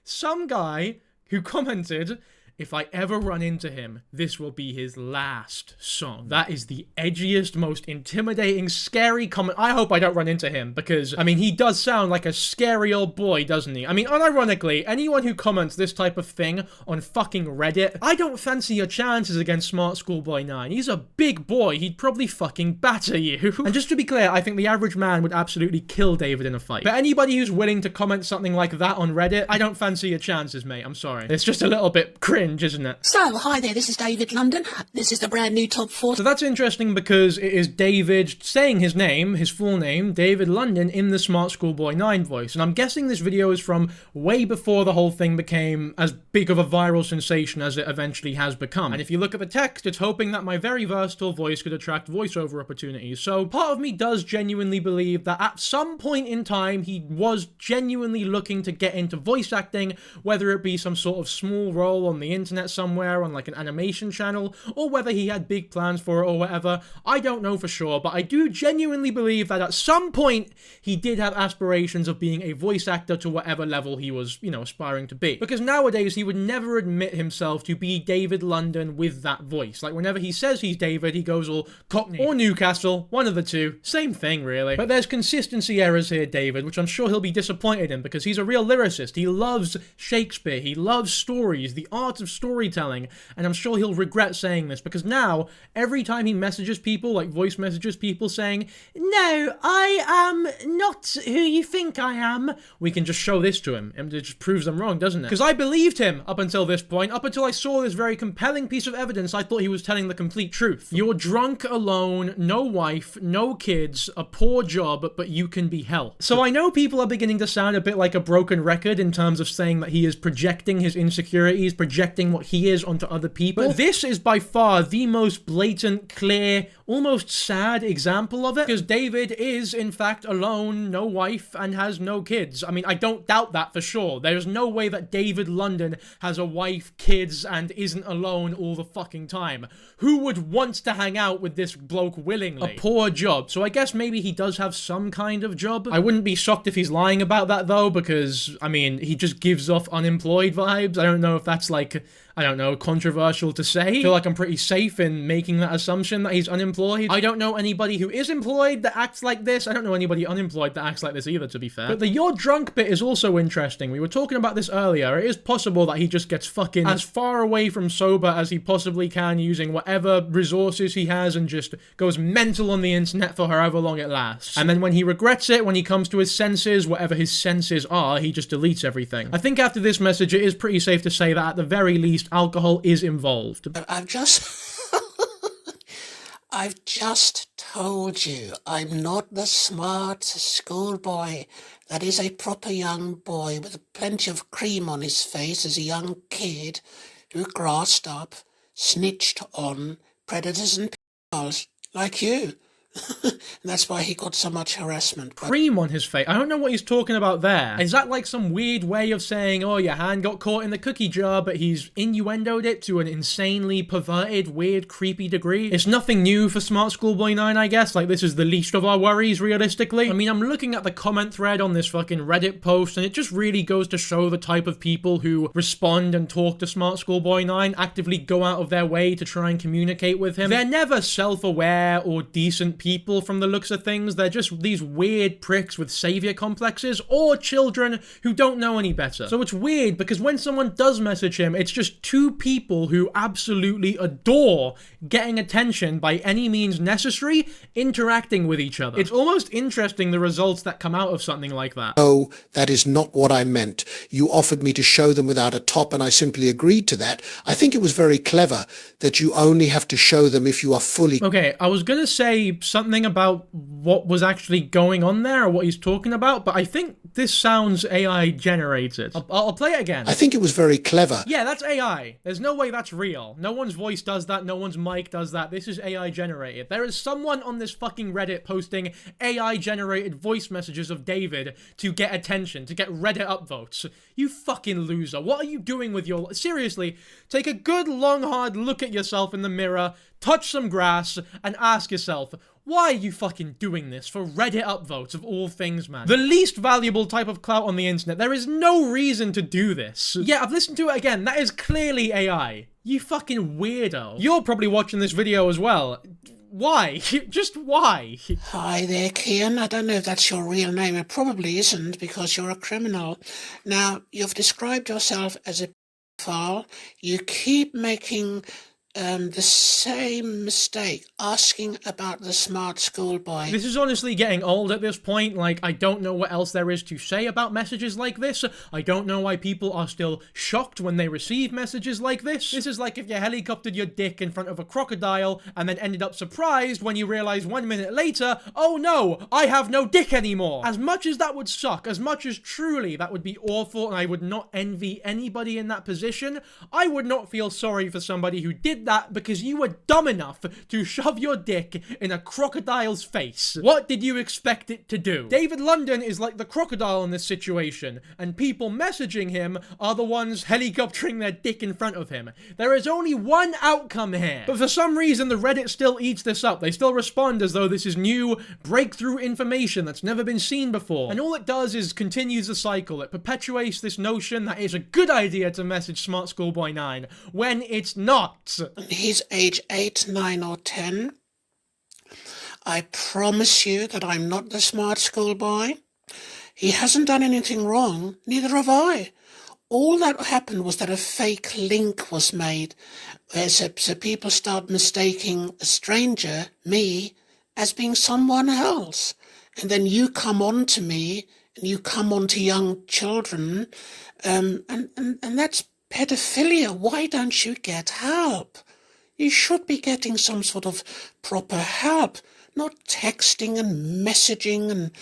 some guy who commented, "If I ever run into him, this will be his last song." That is the edgiest, most intimidating, scary comment. I hope I don't run into him, because, I mean, he does sound like a scary old boy, doesn't he? I mean, unironically, anyone who comments this type of thing on fucking Reddit, I don't fancy your chances against Smartschoolboy9. He's a big boy. He'd probably fucking batter you. And just to be clear, I think the average man would absolutely kill David in a fight. But anybody who's willing to comment something like that on Reddit, I don't fancy your chances, mate. I'm sorry. It's just a little bit cringe, isn't it? So, hi there, this is David London. This is the brand new Top 4. So that's interesting, because it is David saying his name, his full name, David London, in the Smartschoolboy9 voice. And I'm guessing this video is from way before the whole thing became as big of a viral sensation as it eventually has become. And if you look at the text, it's hoping that my very versatile voice could attract voiceover opportunities. So part of me does genuinely believe that at some point in time, he was genuinely looking to get into voice acting, whether it be some sort of small role on the internet somewhere, on like an animation channel, or whether he had big plans for it or whatever. I don't know for sure, but I do genuinely believe that at some point he did have aspirations of being a voice actor to whatever level he was, you know, aspiring to be. Because nowadays he would never admit himself to be David London with that voice. Like, whenever he says he's David, he goes all Cockney or Newcastle, one of the two. Same thing, really. But there's consistency errors here, David, which I'm sure he'll be disappointed in, because he's a real lyricist. He loves Shakespeare, he loves stories, the art of of storytelling, and I'm sure he'll regret saying this, because now, every time he messages people, like voice messages people saying, "No, I am not who you think I am," we can just show this to him, and it just proves I'm wrong, doesn't it? Because I believed him up until this point, up until I saw this very compelling piece of evidence. I thought he was telling the complete truth. You're drunk, alone, no wife, no kids, a poor job, but you can be hell. So I know people are beginning to sound a bit like a broken record in terms of saying that he is projecting his insecurities, projecting what he is onto other people. But this is by far the most blatant, clear, almost sad example of it, because David is, in fact, alone, no wife, and has no kids. I mean, I don't doubt that for sure. There's no way that David London has a wife, kids, and isn't alone all the fucking time. Who would want to hang out with this bloke willingly? A poor job. So I guess maybe he does have some kind of job. I wouldn't be shocked if he's lying about that, though, because, I mean, he just gives off unemployed vibes. I don't know if that's, like, I don't know, controversial to say. I feel like I'm pretty safe in making that assumption that he's unemployed. I don't know anybody who is employed that acts like this. I don't know anybody unemployed that acts like this either, to be fair. But the "you're drunk" bit is also interesting. We were talking about this earlier. It is possible that he just gets fucking as far away from sober as he possibly can using whatever resources he has and just goes mental on the internet for however long it lasts. And then when he regrets it, when he comes to his senses, whatever his senses are, he just deletes everything. I think after this message, it is pretty safe to say that at the very least, alcohol is involved. I've just told you I'm not the smart schoolboy. That is a proper young boy with plenty of cream on his face as a young kid who grassed up, snitched on predators and pedophiles like you. And that's why he got so much harassment. Cream on his face? I don't know what he's talking about there. Is that like some weird way of saying, oh, your hand got caught in the cookie jar, but he's innuendoed it to an insanely perverted, weird, creepy degree? It's nothing new for Smartschoolboy9, I guess. Like, this is the least of our worries, realistically. I mean, I'm looking at the comment thread on this fucking Reddit post, and it just really goes to show the type of people who respond and talk to Smartschoolboy9, actively go out of their way to try and communicate with him. They're never self-aware or decent people from the looks of things. They're just these weird pricks with savior complexes, or children who don't know any better. So it's weird because when someone does message him, it's just two people who absolutely adore getting attention by any means necessary, interacting with each other. It's almost interesting the results that come out of something like that. No, that is not what I meant. You offered me to show them without a top, and I simply agreed to that. I think it was very clever that you only have to show them if you are fully... Okay, I was gonna say something about what was actually going on there, or what he's talking about, but I think this sounds AI generated. I'll play it again. I think it was very clever. Yeah, that's AI. There's no way that's real. No one's voice does that. No one's mic does that. This is AI generated. There is someone on this fucking Reddit posting AI generated voice messages of David to get attention, to get Reddit upvotes. You fucking loser. What are you doing with your... Seriously, take a good long hard look at yourself in the mirror, touch some grass, and ask yourself, why are you fucking doing this for Reddit upvotes of all things, man? The least valuable type of clout on the internet. There is no reason to do this. Yeah, I've listened to it again. That is clearly AI. You fucking weirdo. You're probably watching this video as well. Why? Just why? Hi there, Kian. I don't know if that's your real name. It probably isn't, because you're a criminal. Now, you've described yourself as a pedophile. You keep making the same mistake, asking about the smart schoolboy. This is honestly getting old at this point. Like, I don't know what else there is to say about messages like this. I don't know why people are still shocked when they receive messages like this. This is like if you helicoptered your dick in front of a crocodile and then ended up surprised when you realize 1 minute later, oh no, I have no dick anymore. As much as that would suck, as much as truly that would be awful, and I would not envy anybody in that position, I would not feel sorry for somebody who did that because you were dumb enough to shove your dick in a crocodile's face. What did you expect it to do? David London is like the crocodile in this situation, and people messaging him are the ones helicoptering their dick in front of him. There is only one outcome here, but for some reason the Reddit still eats this up. They still respond as though this is new, breakthrough information that's never been seen before, and all it does is continues the cycle. It perpetuates this notion that it's a good idea to message Smartschoolboy9 when it's not. He's age 8, 9 or 10. I promise you that I'm not the smart schoolboy. He hasn't done anything wrong, neither have I. All that happened was that a fake link was made, so people start mistaking a stranger, me, as being someone else. And then you come on to me, and you come on to young children, and that's pedophilia. Why don't you get help? You should be getting some sort of proper help, not texting and messaging and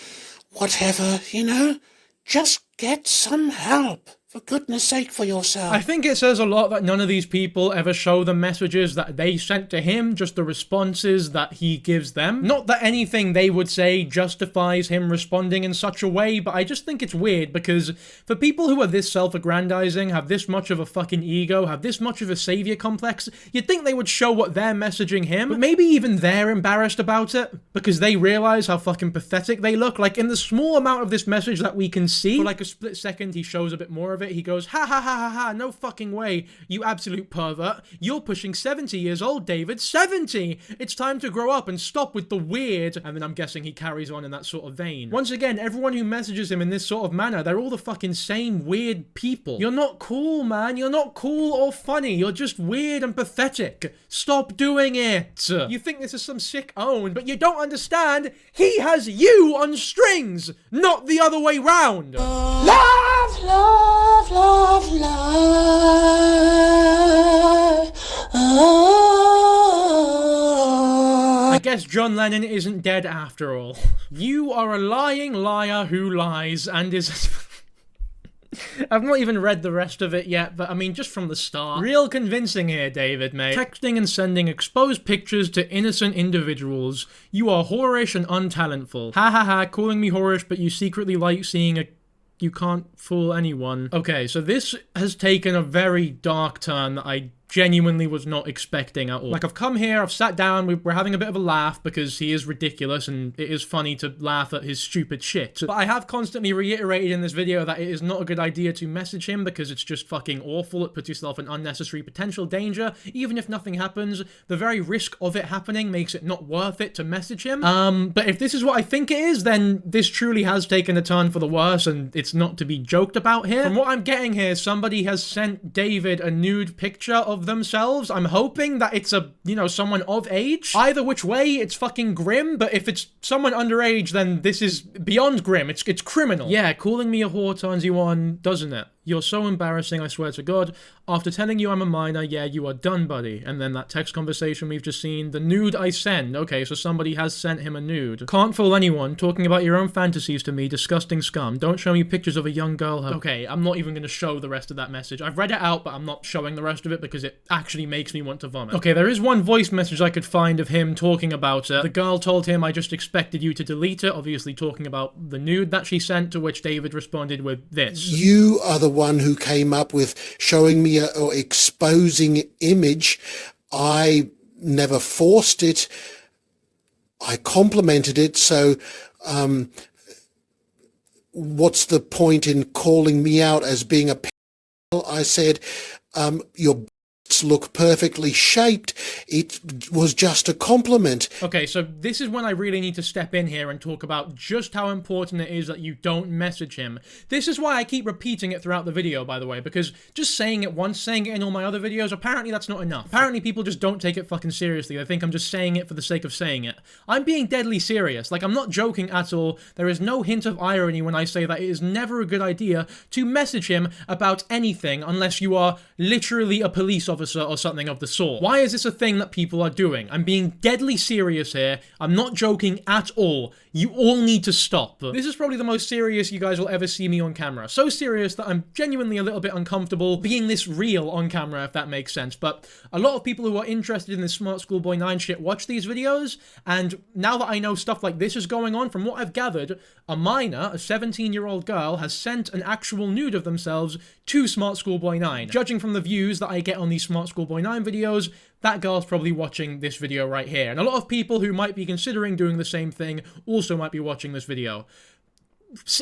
whatever, you know? Just get some help. For goodness sake, for yourself. I think it says a lot that none of these people ever show the messages that they sent to him, just the responses that he gives them. Not that anything they would say justifies him responding in such a way, but I just think it's weird because for people who are this self-aggrandizing, have this much of a fucking ego, have this much of a savior complex, you'd think they would show what they're messaging him, but maybe even they're embarrassed about it because they realize how fucking pathetic they look. Like in the small amount of this message that we can see, for like a split second he shows a bit more of it. He goes, ha ha ha ha ha, no fucking way, you absolute pervert. You're pushing 70 years old, David. 70! It's time to grow up and stop with the weird. And then I'm guessing he carries on in that sort of vein. Once again, everyone who messages him in this sort of manner, they're all the fucking same weird people. You're not cool, man. You're not cool or funny. You're just weird and pathetic. Stop doing it. You think this is some sick own, but you don't understand. He has you on strings, not the other way round. Love, love, love, love. Oh. I guess John Lennon isn't dead after all. You are a lying liar who lies and is... I've not even read the rest of it yet, but I mean, just from the start. Real convincing here, David, mate. Texting and sending exposed pictures to innocent individuals. You are whorish and untalentful. Ha ha ha, calling me whorish, but you secretly like seeing a... You can't fool anyone. Okay, so this has taken a very dark turn that I genuinely was not expecting at all. Like, I've come here, I've sat down, we're having a bit of a laugh because he is ridiculous and it is funny to laugh at his stupid shit. But I have constantly reiterated in this video that it is not a good idea to message him because it's just fucking awful. It puts yourself in unnecessary potential danger. Even if nothing happens, the very risk of it happening makes it not worth it to message him. But if this is what I think it is, then this truly has taken a turn for the worse and it's not to be joked about here. From what I'm getting here, somebody has sent David a nude picture of themselves. I'm hoping that it's a, you know, someone of age. Either which way, it's fucking grim, but if it's someone underage, then this is beyond grim. It's criminal. Yeah, calling me a whore turns you on, doesn't it? You're so embarrassing, I swear to God. After telling you I'm a minor, yeah, you are done, buddy. And then that text conversation we've just seen, the nude I send. Okay, so somebody has sent him a nude. Can't fool anyone, talking about your own fantasies to me, disgusting scum. Don't show me pictures of a young girl. Okay, I'm not even gonna show the rest of that message. I've read it out, but I'm not showing the rest of it because it actually makes me want to vomit. Okay, there is one voice message I could find of him talking about it. The girl told him, I just expected you to delete it, obviously talking about the nude that she sent, to which David responded with this. You are the one who came up with showing me or exposing image. I never forced it. I complimented it. So what's the point in calling me out as being a pedophile? I said, your look perfectly shaped. It was just a compliment. Okay, so this is when I really need to step in here and talk about just how important it is that you don't message him. This is why I keep repeating it throughout the video, by the way, because just saying it once, saying it in all my other videos, apparently that's not enough. Apparently people just don't take it fucking seriously. They think I'm just saying it for the sake of saying it. I'm being deadly serious. Like, I'm not joking at all. There is no hint of irony when I say that it is never a good idea to message him about anything unless you are literally a police officer or something of the sort. Why is this a thing that people are doing? I'm being deadly serious here. I'm not joking at all. You all need to stop. This is probably the most serious you guys will ever see me on camera. So serious that I'm genuinely a little bit uncomfortable being this real on camera, if that makes sense. But a lot of people who are interested in this Smartschoolboy9 shit watch these videos, and now that I know stuff like this is going on, from what I've gathered, a minor, a 17-year-old girl, has sent an actual nude of themselves to Smartschoolboy9. Judging from the views that I get on these Smartschoolboy9 videos, that girl's probably watching this video right here. And a lot of people who might be considering doing the same thing also might be watching this video.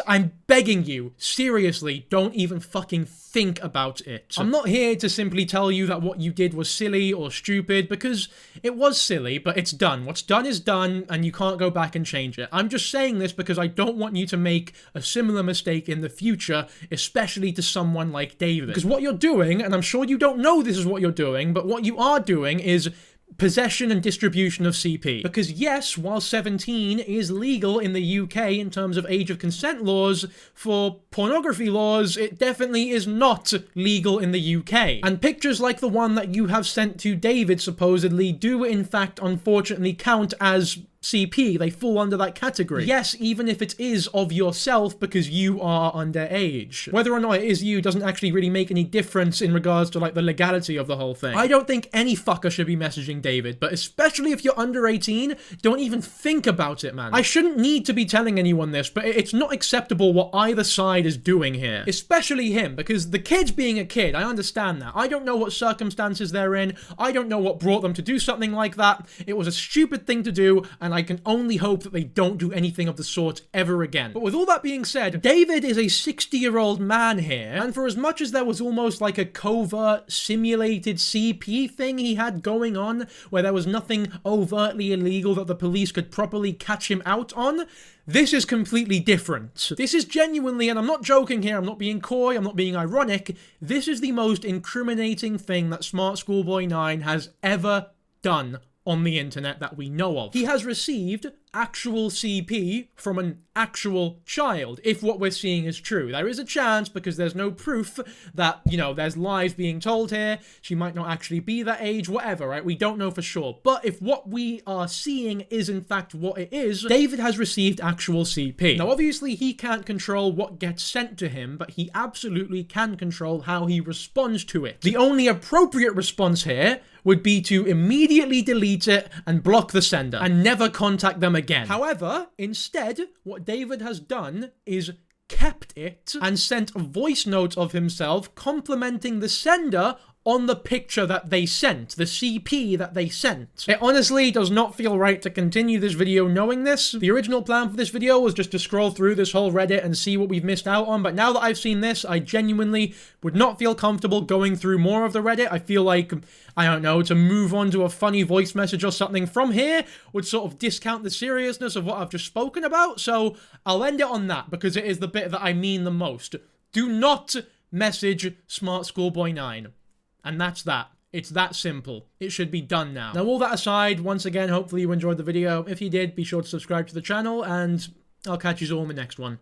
I'm begging you, seriously, don't even fucking think about it. I'm not here to simply tell you that what you did was silly or stupid, because it was silly, but it's done. What's done is done, and you can't go back and change it. I'm just saying this because I don't want you to make a similar mistake in the future, especially to someone like David. Because what you're doing, and I'm sure you don't know this is what you're doing, but what you are doing is possession and distribution of CP. Because yes, while 17 is legal in the UK in terms of age of consent laws, for pornography laws, it definitely is not legal in the UK. And pictures like the one that you have sent to David supposedly do in fact unfortunately count as CP. They fall under that category. Yes, even if it is of yourself because you are underage. Whether or not it is you doesn't actually really make any difference in regards to like the legality of the whole thing. I don't think any fucker should be messaging David, but especially if you're under 18, don't even think about it, man. I shouldn't need to be telling anyone this, but it's not acceptable what either side is doing here. Especially him, because the kid's being a kid, I understand that. I don't know what circumstances they're in. I don't know what brought them to do something like that. It was a stupid thing to do, and I can only hope that they don't do anything of the sort ever again. But with all that being said, David is a 60-year-old man here, and for as much as there was almost like a covert, simulated CP thing he had going on, where there was nothing overtly illegal that the police could properly catch him out on, this is completely different. This is genuinely, and I'm not joking here, I'm not being coy, I'm not being ironic, this is the most incriminating thing that Smartschoolboy9 has ever done on the internet that we know of. He has received actual CP from an actual child, if what we're seeing is true. There is a chance, because there's no proof that, you know, there's lies being told here, she might not actually be that age, whatever, right? We don't know for sure. But if what we are seeing is in fact what it is, David has received actual CP. Now, obviously, he can't control what gets sent to him, but he absolutely can control how he responds to it. The only appropriate response here would be to immediately delete it and block the sender and never contact them again. However, instead, what David has done is kept it and sent a voice note of himself complimenting the sender on the picture that they sent, the CP that they sent. It honestly does not feel right to continue this video knowing this. The original plan for this video was just to scroll through this whole Reddit and see what we've missed out on, but now that I've seen this, I genuinely would not feel comfortable going through more of the Reddit. I feel like, I don't know, to move on to a funny voice message or something from here would sort of discount the seriousness of what I've just spoken about, so I'll end it on that because it is the bit that I mean the most. Do not message Smartschoolboy9. And that's that. It's that simple. It should be done now. Now, all that aside, once again, hopefully you enjoyed the video. If you did, be sure to subscribe to the channel, and I'll catch you all in the next one.